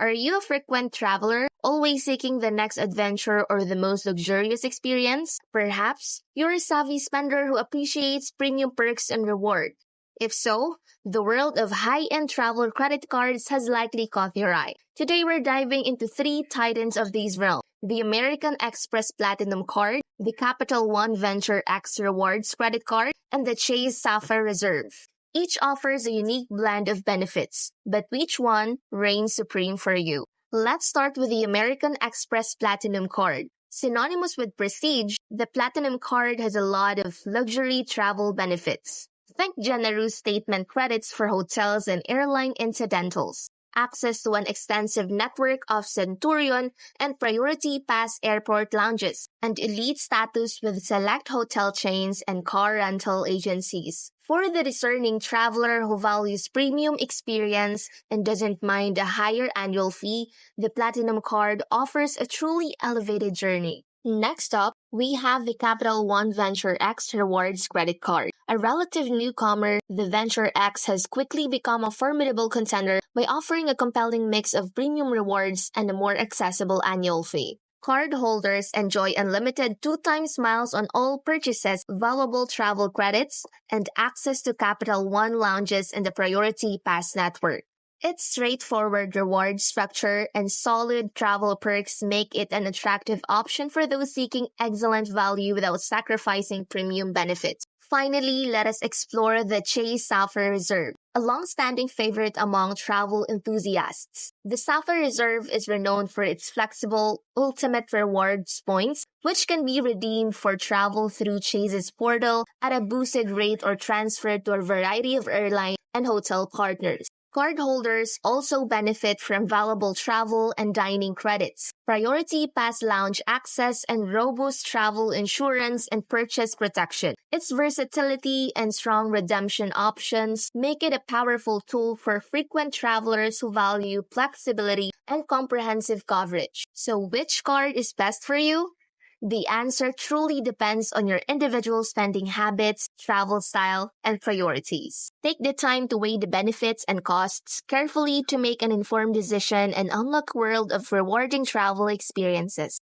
Are you a frequent traveler, always seeking the next adventure or the most luxurious experience? Perhaps you're a savvy spender who appreciates premium perks and reward. If so, the world of high-end travel credit cards has likely caught your eye. Today we're diving into three titans of these realms: the American Express Platinum Card, the Capital One Venture X Rewards Credit Card, and the Chase Sapphire Reserve. Each offers a unique blend of benefits, but which one reigns supreme for you? Let's start with the American Express Platinum Card. Synonymous with prestige, the Platinum Card has a lot of luxury travel benefits. Think generous statement credits for hotels and airline incidentals, access to an extensive network of Centurion and Priority Pass airport lounges, and elite status with select hotel chains and car rental agencies. For the discerning traveler who values premium experience and doesn't mind a higher annual fee, the Platinum Card offers a truly elevated journey. Next up, we have the Capital One Venture X Rewards Credit Card. A relative newcomer, the Venture X has quickly become a formidable contender by offering a compelling mix of premium rewards and a more accessible annual fee. Cardholders enjoy unlimited 2x miles on all purchases, valuable travel credits, and access to Capital One lounges in the Priority Pass network. Its straightforward reward structure and solid travel perks make it an attractive option for those seeking excellent value without sacrificing premium benefits. Finally, let us explore the Chase Sapphire Reserve, a long-standing favorite among travel enthusiasts. The Sapphire Reserve is renowned for its flexible, ultimate rewards points, which can be redeemed for travel through Chase's portal at a boosted rate or transferred to a variety of airline and hotel partners. Cardholders also benefit from valuable travel and dining credits, Priority Pass lounge access, and robust travel insurance and purchase protection. Its versatility and strong redemption options make it a powerful tool for frequent travelers who value flexibility and comprehensive coverage. So which card is best for you? The answer truly depends on your individual spending habits, travel style, and priorities. Take the time to weigh the benefits and costs carefully to make an informed decision and unlock a world of rewarding travel experiences.